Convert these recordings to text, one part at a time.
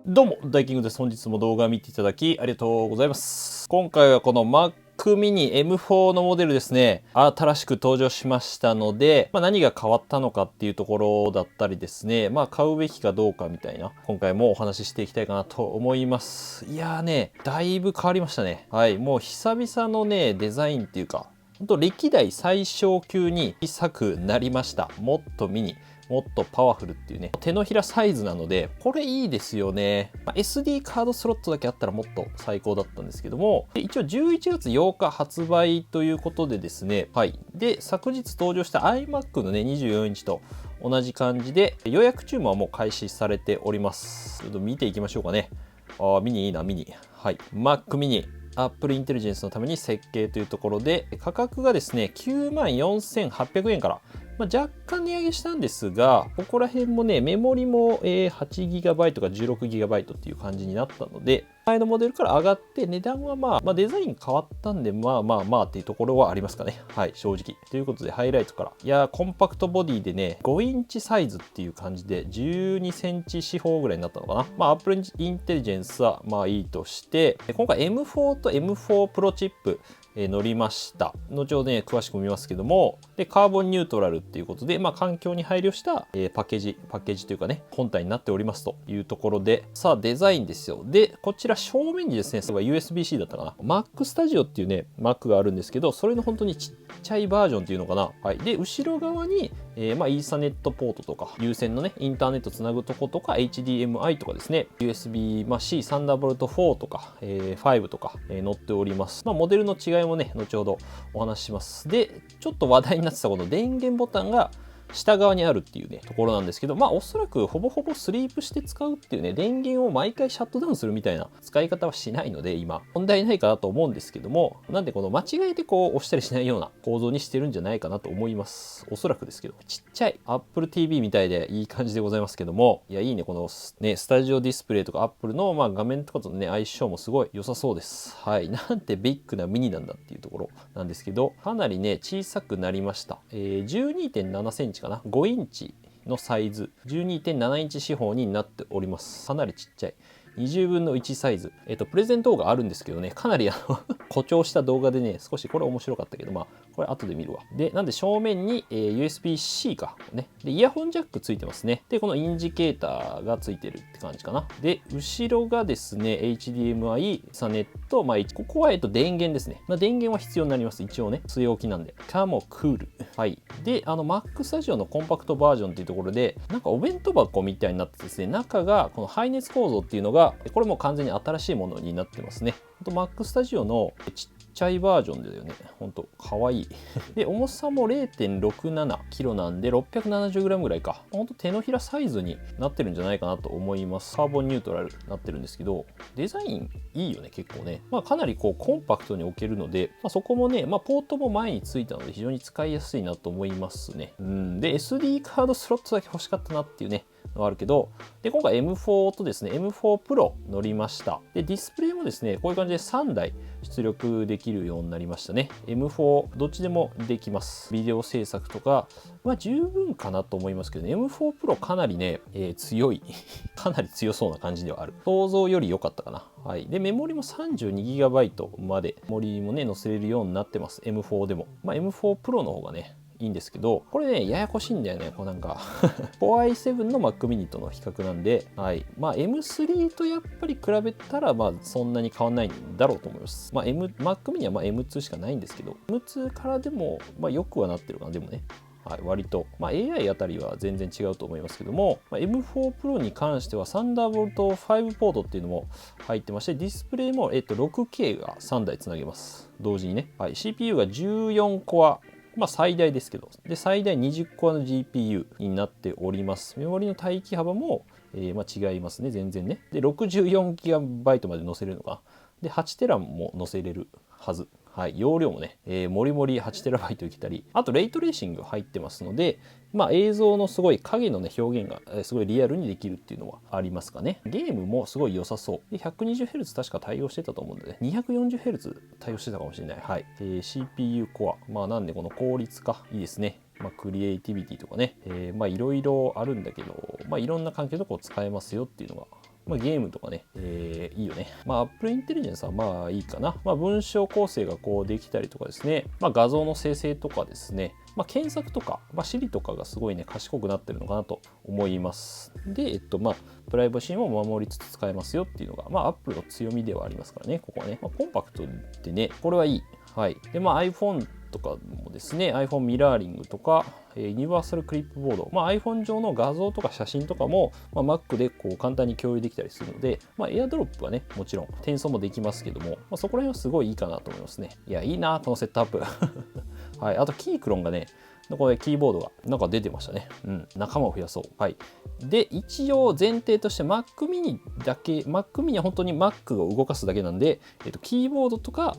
どうも、ダイキングです。本日も動画を見ていただきありがとうございます。今回はこの Mac mini M4 のモデルですね、新しく登場しましたので、何が変わったのかっていうところだったりですね、買うべきかどうかみたいな、今回もお話ししていきたいかなと思います。いやーね、だいぶ変わりましたね。はい、もう久々のね、デザインっていうか、本当歴代最小級に小さくなりました。もっとミニ。もっとパワフルっていうね、手のひらサイズなので、これいいですよね。SD カードスロットだけあったらもっと最高だったんですけども、一応11月8日発売ということでですね、はい。で、昨日登場した iMac のね、24インチと同じ感じで、予約注文はもう開始されております。ちょっと見ていきましょうかね。ミニいいな、ミニ。はい。Mac mini。Apple Intelligence のために設計というところで、価格がですね、94,800円から、若干値上げしたんですが、ここら辺もね、メモリも 8GB か 16GB っていう感じになったので、前のモデルから上がって、値段はデザイン変わったんで、っていうところはありますかね。はい、正直。ということで、ハイライトから。いやー、コンパクトボディでね、5インチサイズっていう感じで、12センチ四方ぐらいになったのかな。Apple Intelligence はいいとして、今回 M4 と M4 Pro チップ、乗りました。後ほどね、詳しく見ますけども、で、カーボンニュートラルっていうことで、環境に配慮した、パッケージというかね、本体になっておりますというところで、さあ、デザインですよ。で、こちら正面にですね、USB-C だったかな。Mac Studio っていうね、Mac があるんですけど、それの本当にちっちゃいバージョンっていうのかな。はい。で、後ろ側に、イーサネットポートとか、有線のね、インターネットつなぐとことか、HDMI とかですね、USB-C サンダーボルト4とか、5とか、載っております。モデルの違いもね、後ほどお話しします。で、ちょっと話題になってたこの電源ボタンが下側にあるっていうね、ところなんですけど、おそらくほぼほぼスリープして使うっていうね、電源を毎回シャットダウンするみたいな使い方はしないので、今、問題ないかなと思うんですけども、なんでこの間違えてこう押したりしないような構造にしてるんじゃないかなと思います。おそらくですけど、ちっちゃい Apple TV みたいでいい感じでございますけども、いや、いいね、このね、スタジオディスプレイとか Apple の画面とかとのね、相性もすごい良さそうです。はい。なんてビッグなミニなんだっていうところなんですけど、かなりね、小さくなりました。12.7 センチかな。5インチのサイズ。12.7 インチ四方になっております。かなりちっちゃい。20分の1サイズ。プレゼン動画あるんですけどね、かなり誇張した動画でね、少しこれ面白かったけど、これ後で見るわ。で、なんで正面に、USB-C か。ね。で、イヤホンジャックついてますね。で、このインジケーターがついてるって感じかな。で、後ろがですね、HDMI、サネット、ここは電源ですね。電源は必要になります。一応ね、据え置きなんで。かもクール。はい。で、Mac Studio のコンパクトバージョンっていうところで、なんかお弁当箱みたいになってですね、中がこの排熱構造っていうのが、これも完全に新しいものになってますね。Mac Studio のちっちゃいバージョンだよね。ほんと、かわいい。で、重さも 0.67 キロなんで、670グラムぐらいか。ほんと手のひらサイズになってるんじゃないかなと思います。カーボンニュートラルになってるんですけど、デザインいいよね、結構ね。かなりこうコンパクトに置けるので、そこもね、ポートも前についたので非常に使いやすいなと思いますね。で、SD カードスロットだけ欲しかったなっていうね、のがあるけど、で、今回 M4 とですね、M4 Pro 乗りました。で、ディスプレイもですね、こういう感じで3台出力できるようになりましたね。M4 どっちでもできます。ビデオ制作とか、十分かなと思いますけどね、M4 Pro かなりね、強い。かなり強そうな感じではある。想像より良かったかな。はい。で、メモリも 32GB まで、メモリもね、載せれるようになってます。M4 でも。M4 Pro の方がね、いいんですけど、これね、ややこしいんだよね。こうなんかCore i7 の Mac mini との比較なんで、はい。M3 とやっぱり比べたら、そんなに変わんないんだろうと思います。Mac mini はM2 しかないんですけど、M2 からでも、よくはなってるかな。でもね。はい、割と、AI あたりは全然違うと思いますけども、M4 Pro に関してはサンダーボルト5ポートっていうのも入ってまして、ディスプレイも、6K が3台つなげます。同時にね。はい、CPU が14コア。最大ですけど。で、最大20コアの GPU になっております。メモリの帯域幅も、違いますね。全然ね。で、64GB まで載せれるのかな。で、8テラも載せれるはず。はい、容量もね、もりもり 8TB いけたり、あとレイトレーシング入ってますので、映像のすごい影のね、表現がすごいリアルにできるっていうのはありますかね。ゲームもすごい良さそう。で、120Hz 確か対応してたと思うんでね、240Hz 対応してたかもしれない。はい。CPU コア。なんでこの効率化、いいですね。クリエイティビティとかね、いろいろあるんだけど、いろんな環境でこう使えますよっていうのがまあ、ゲームとかね、いいよね。まあ、Apple Intelligence はまあいいかな。まあ、文章構成がこうできたりとかですね、まあ、画像の生成とかですね、まあ、検索とか、まあ、Siri とかがすごいね、賢くなってるのかなと思います。で、まあ、プライバシーも守りつつ使えますよっていうのが、まあ、Apple の強みではありますからね、ここはね。まあ、コンパクトでね、これはいい。はい。で、まあ、iPhone とかもですね、iPhone ミラーリングとか、ユニバーサルクリップボード、まあ、iPhone 上の画像とか写真とかも、まあ、Mac でこう簡単に共有できたりするので、まあ、AirDrop はね、もちろん転送もできますけども、まあ、そこら辺はすごいいいかなと思いますね。いや、いいな、このセットアップ。はい。あと、キークロンがね、これキーボードがなんか出てましたね。うん。仲間を増やそう。はい。で、一応前提として Mac mini だけ、Mac mini は本当に Mac を動かすだけなんで、キーボードとか、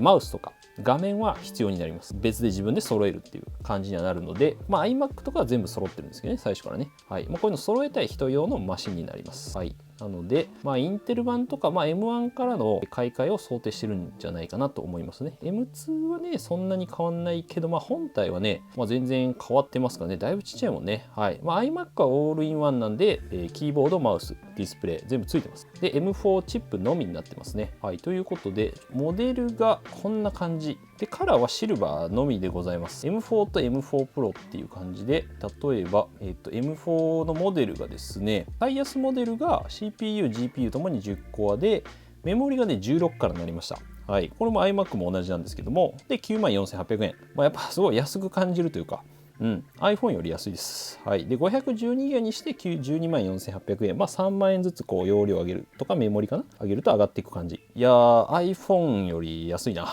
マウスとか、画面は必要になります。別で自分で揃えるっていう感じにはなるので、まあ、iMac とかは全部揃ってるんですけどね、最初からね。はい。まあ、こういうの揃えたい人用のマシンになります。はい。なので、まあ、インテル版とか、まあ、M1 からの買い替えを想定してるんじゃないかなと思いますね。M2 はね、そんなに変わんないけど、まあ、本体はね、まあ、全然変わってますからね。だいぶちっちゃいもんね。はい。まあ、iMac はオールインワンなんで、キーボード、マウス、ディスプレイ、全部ついてます。で、M4 チップのみになってますね。はい。ということで、モデルがこんな感じ。で、カラーはシルバーのみでございます。M4 と M4 Pro っていう感じで、例えば、M4 のモデルがですね、最安モデルが CPU、GPU ともに10コアで、メモリがね、16からになりました。はい。これも iMac も同じなんですけども、で、94,800円。まあ、やっぱすごい安く感じるというか、うん、iPhone より安いです。はい。で、512ギガにして12万4800円。まあ、3万円ずつこう容量上げるとかメモリかな上げると上がっていく感じ。いやー、iPhone より安いな。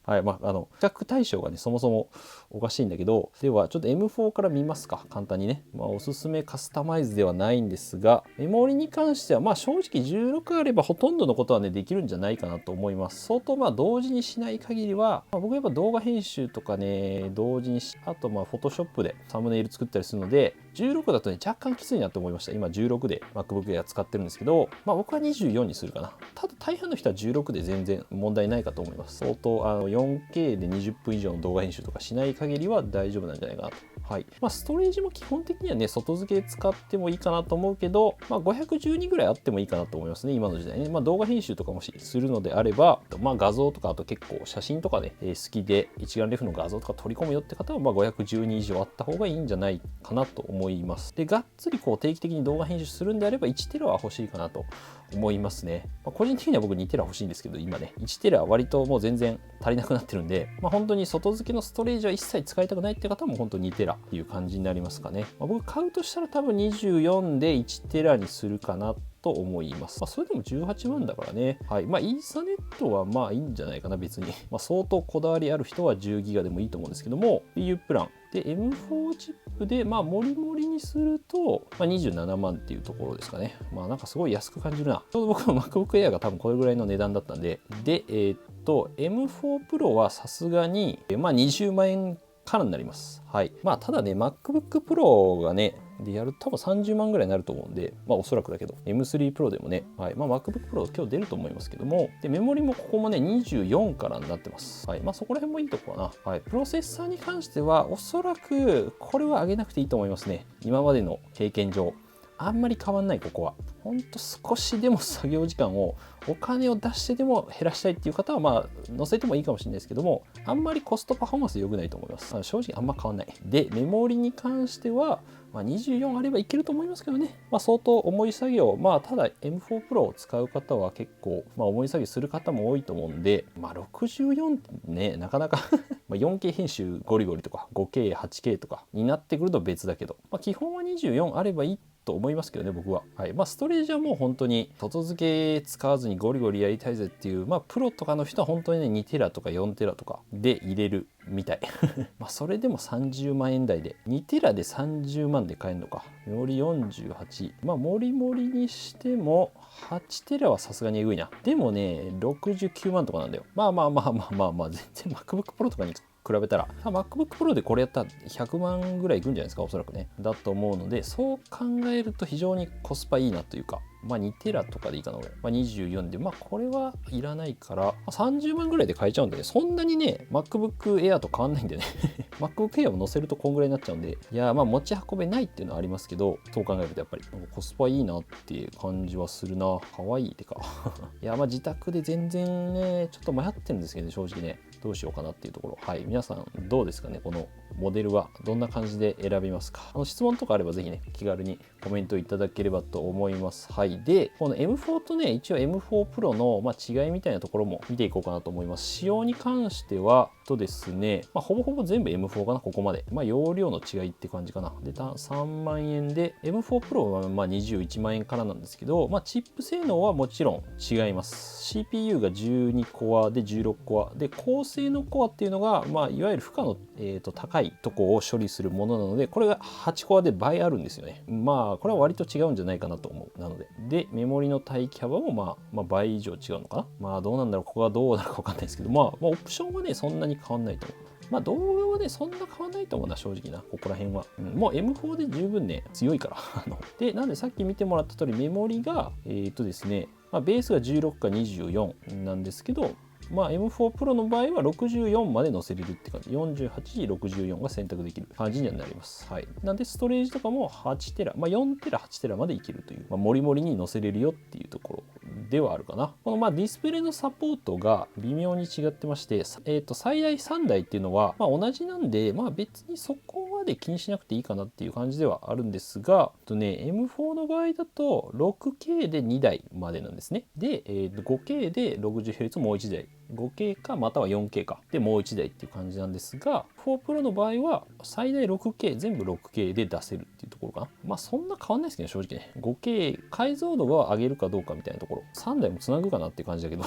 はい。まあ、比較対象がね、そもそもおかしいんだけど、では、ちょっと M4 から見ますか。簡単にね。まあ、おすすめカスタマイズではないんですが、メモリに関しては、まあ、正直16あればほとんどのことはね、できるんじゃないかなと思います。相当、まあ、同時にしない限りは、まあ、僕やっぱ動画編集とかね、同時にし、あと、まあ、フォトショップでサムネイル作ったりするので、16だとね、若干きついなと思いました。今16で MacBook Air 使ってるんですけど、まあ僕は24にするかな。ただ大半の人は16で全然問題ないかと思います。相当4K で20分以上の動画編集とかしない限りは大丈夫なんじゃないかなと。はい。まあストレージも基本的にはね、外付け使ってもいいかなと思うけど、まあ512ぐらいあってもいいかなと思いますね、今の時代ね。まあ動画編集とかもするのであれば、まあ画像とかあと結構写真とかね、好きで一眼レフの画像とか取り込むよって方は、まあ512以上あった方がいいんじゃないかなと思います。で、がっつりこう定期的に動画編集するんであれば1テラは欲しいかなと思いますね。まあ、個人的には僕2テラ欲しいんですけど、今ね、1テラは割ともう全然足りなくなってるんで、まあ、本当に外付けのストレージは一切使いたくないって方も本当に2テラっていう感じになりますかね。まあ、僕買うとしたら多分24で1テラにするかなと思います。まあ、それでも18万だからね。はい。まあ、イーサネットはまあいいんじゃないかな、別に。まあ、相当こだわりある人は10ギガでもいいと思うんですけども、EU プラン。で、M4 チップで、まあ、モリモリにすると、まあ、27万っていうところですかね。まあ、なんかすごい安く感じるな。ちょうど僕の MacBook Air が多分これぐらいの値段だったんで、で、M4 Pro はさすがに、まあ、20万円からになります。はい。まあ、ただね、MacBook Pro がね、でやると多分30万ぐらいになると思うんで、まあおそらくだけど、M3 Pro でもね、はい。まあ MacBook Pro 今日出ると思いますけども、で、メモリもここもね、24からになってます。はい。まあそこら辺もいいとこかな。はい。プロセッサーに関しては、おそらくこれは上げなくていいと思いますね。今までの経験上。あんまり変わんない、ここは。ほんと少しでも作業時間をお金を出してでも減らしたいっていう方はまあ載せてもいいかもしれないですけども、あんまりコストパフォーマンス良くないと思います。正直あんま変わんない。で、メモリに関しては、まあ、24あればいけると思いますけどね。まあ、相当重い作業、まあ、ただ M4 Pro を使う方は結構、まあ、重い作業する方も多いと思うんで、まあ、64ってね、なかなかまあ 4K 編集ゴリゴリとか 5K、8K とかになってくると別だけど、まあ、基本は24あればいいと思いますけどね、僕は。はい。まあ、ストレージはもう本当に外付け使わずにゴリゴリやりたいぜっていう、まあ、プロとかの人は本当にね、2テラとか4テラとかで入れるみたい。まあ、それでも30万円台で、2テラで30万で買えるのか。メモリ48。まあ、モリモリにしても、8テラはさすがにエグいな。でもね、69万とかなんだよ。まあまあまあまあまあまあ、全然 MacBook Pro とかに比べたら、MacBook Pro でこれやったら100万ぐらいいくんじゃないですか、おそらくね。だと思うので、そう考えると非常にコスパいいなというか、2テラとかでいいかな、俺。24で、これはいらないから、30万ぐらいで買えちゃうんでね、そんなにね、MacBook Air と変わんないんでね。MacBook Air も載せるとこんぐらいになっちゃうんで、いや、持ち運べないっていうのはありますけど、そう考えるとやっぱりコスパいいなっていう感じはするな。可愛いてか。いや、自宅で全然ね、ちょっと迷ってるんですけどね、正直ね。どうしようかなっていうところ。はい。皆さんどうですかね、このモデルはどんな感じで選びますか。質問とかあればぜひね、気軽にコメントいただければと思います。はい。で、この M4 とね、一応 M4 Pro の、違いみたいなところも見ていこうかなと思います。仕様に関しては、ですね、ほぼほぼ全部 M4 かな、ここまで。容量の違いって感じかな。で、3万円で、M4 Pro は21万円からなんですけど、チップ性能はもちろん違います。CPU が12コアで16コア。で、高性能コアっていうのが、いわゆる負荷の、高いとこを処理するものなので、これが8コアで倍あるんですよね。これは割と違うんじゃないかなと思う。なので。で、メモリの待機幅も倍以上違うのかな。どうなんだろう。ここはどうなるか分かんないですけど、オプションはね、そんなに変わんないと思う。動画はね、そんな変わんないと思うな、正直な、ここら辺は。もう M4 で十分ね、強いから。で、なんでさっき見てもらった通り、メモリが、ですね、ベースが16か24なんですけど、M4 Pro の場合は64まで載せれるって感じ。48、64が選択できる感じにはなります。はい。なんで、ストレージとかも8テラ、4テラ、8テラまでいけるという、もりもりに載せれるよっていうところではあるかな。このディスプレイのサポートが微妙に違ってまして、最大3台っていうのは、同じなんで、別にそこまで気にしなくていいかなっていう感じではあるんですが、M4 の場合だと 6K で2台までなんですね。で、5K で 60Hz もう1台。5K かまたは 4K かでもう1台っていう感じなんですが、4 Pro の場合は最大 6K 全部 6K で出せるっていうところかな。そんな変わんないですけど、正直ね。5K 解像度が上げるかどうかみたいなところ。3台もつなぐかなっていう感じだけど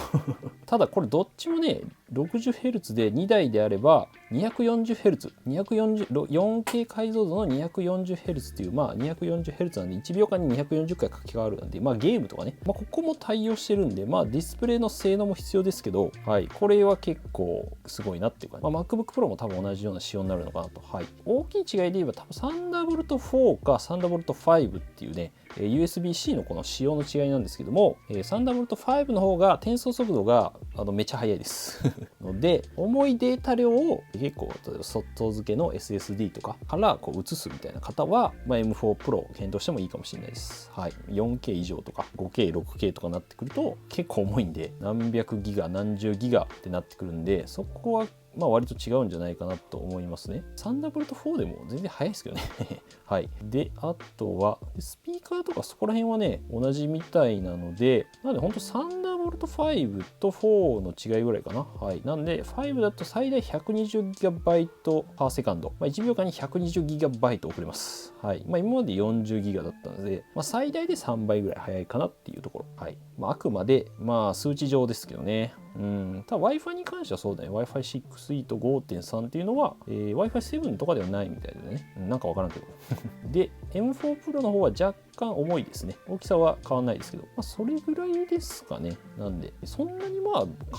ただこれどっちもね 60Hz で2台であれば 240Hz、4K 解像度の 240Hz っていう240Hz なんで1秒間に240回書き換わるなんでゲームとかね、ここも対応してるんでディスプレイの性能も必要ですけど、はい、これは結構すごいなっていうか、MacBook Pro も多分同じような仕様になるのかなと。はい、大きい違いで言えば多分サンダーボルト4かサンダーボルト5っていうね、USB-C のこの仕様の違いなんですけども、サンダーボルト5の方が転送速度がめっちゃ速いですので、重いデータ量を結構外付けの SSD とかから移すみたいな方は、M4 Pro を検討してもいいかもしれないです。はい、4K 以上とか 5K、6K とかなってくると結構重いんで、何百ギガ何十ギガってなってくるんで、そこは割と違うんじゃないかなと思いますね。サンダーボルト4でも全然速いですけどねはい。で、あとは、スピーカーとかそこら辺はね、同じみたいなので、なので本当サンダーボルト5と4の違いぐらいかな。はい。なんで、5だと最大 120GB パーセカンド。1秒間に 120GB 送れます。はい。今まで 40GB だったので、最大で3倍ぐらい速いかなっていうところ。はい。あくまで、数値上ですけどね。ただ Wi-Fi に関してはそうだね。Wi-Fi 6E と 5.3 っていうのは、Wi-Fi 7とかではないみたいでね。なんかわからんけど。で、M4 Pro の方は若干重いですね。大きさは変わんないですけど、それぐらいですかね。なんで、そんなに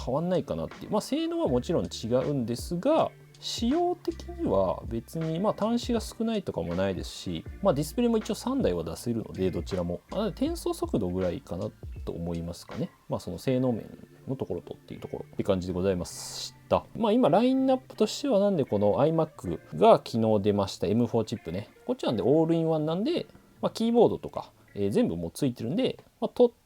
変わんないかなっていう。性能はもちろん違うんですが、仕様的には別に端子が少ないとかもないですし、ディスプレイも一応3台は出せるので、どちらも。なので転送速度ぐらいかなと思いますかね。その性能面のところとっていうところって感じでございました。今ラインナップとしてはなんでこの iMac が昨日出ました M4 チップね。こっちなんでオールインワンなんで、キーボードとか、全部もうついてるんで、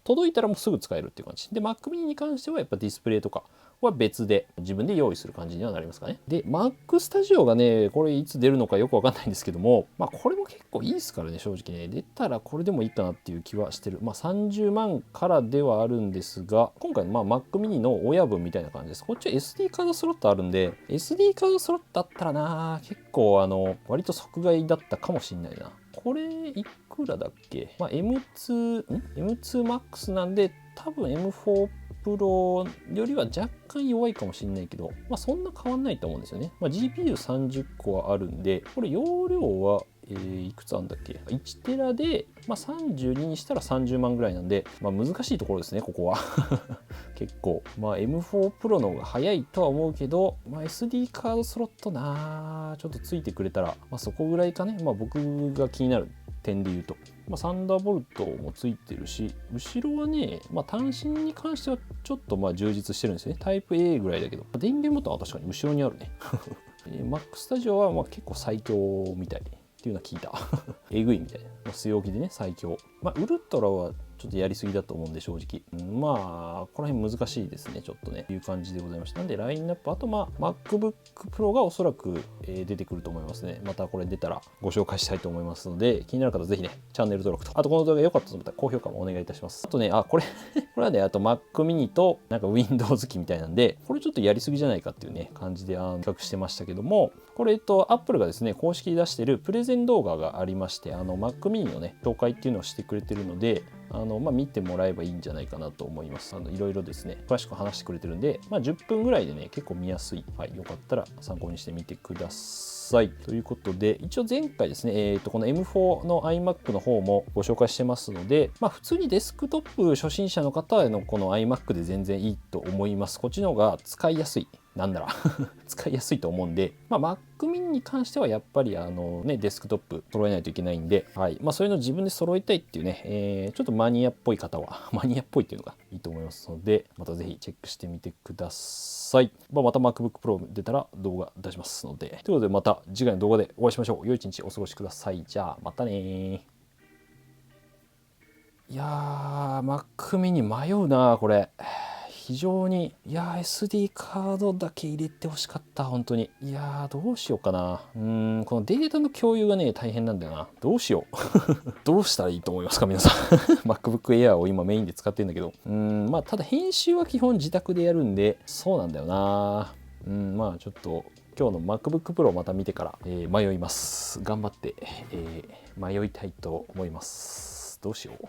届いたらもうすぐ使えるっていう感じ。で、Mac mini に関してはやっぱディスプレイとかは別で自分で用意する感じにはなりますかね。で、Mac Studio がね、これいつ出るのかよくわかんないんですけども、これも結構いいですからね、正直ね。出たらこれでもいいかなっていう気はしてる。30万からではあるんですが、今回のMac mini の親分みたいな感じです。こっちは SD カードスロットあるんで、SD カードスロットあったらな、結構割と即買いだったかもしんないな。これいくらだっけ、M2Max なんで多分 M4 Pro よりは若干弱いかもしれないけど、そんな変わんないと思うんですよね。GPU30 個はあるんで、これ容量はいくつあるんだっけ、1テラで、32にしたら30万ぐらいなんで、難しいところですね、ここは。結構。M4 Pro の方が早いとは思うけど、SD カードスロットちょっとついてくれたら、そこぐらいかね、僕が気になる点で言うと。サンダーボルトもついてるし、後ろはね、単身に関してはちょっと充実してるんですね。タイプ A ぐらいだけど、電源ボタンは確かに後ろにあるね。Mac Studio は結構最強みたいっていうのは聞いた。えぐいみたいな。据え置きでね、最強。ウルトラはちょっとやりすぎだと思うんで、正直。この辺難しいですね、ちょっとね。という感じでございました。なんで、ラインナップ、あとMacBook Pro がおそらく出てくると思いますね。またこれ出たらご紹介したいと思いますので、気になる方はぜひね、チャンネル登録と、あとこの動画良かったと思ったら高評価もお願いいたします。あとね、これはね、あと Mac mini となんか Windows 機みたいなんで、これちょっとやりすぎじゃないかっていうね、感じで比較してましたけども、これApple がですね、公式で出してるプレゼン動画がありまして、Mac mini のね、紹介っていうのをしてくれてるので、見てもらえばいいんじゃないかなと思います。いろいろですね、詳しく話してくれてるんで、10分ぐらいでね、結構見やすい。よかったら参考にしてみてください。ということで、一応前回ですね、この M4 の iMac の方もご紹介してますので、普通にデスクトップ初心者の方へのこの iMac で全然いいと思います。こっちの方が使いやすい。なんなら使いやすいと思うんで、Mac mini に関してはやっぱりデスクトップ揃えないといけないんで、そういうのを自分で揃えたいっていうね、ちょっとマニアっぽい方はマニアっぽいっていうのがいいと思いますので、またぜひチェックしてみてください。また MacBook Pro 出たら動画出しますので、ということでまた次回の動画でお会いしましょう。良い一日お過ごしください。じゃあまたね。いやー、Mac mini 迷うなこれ。非常に、SD カードだけ入れてほしかった、本当に。どうしようかな。このデータの共有がね、大変なんだよな。どうしよう。どうしたらいいと思いますか、皆さん。MacBook Air を今メインで使ってるんだけど。ただ編集は基本自宅でやるんで、そうなんだよな。ちょっと、今日の MacBook Pro をまた見てから、迷います。頑張って、迷いたいと思います。どうしよう。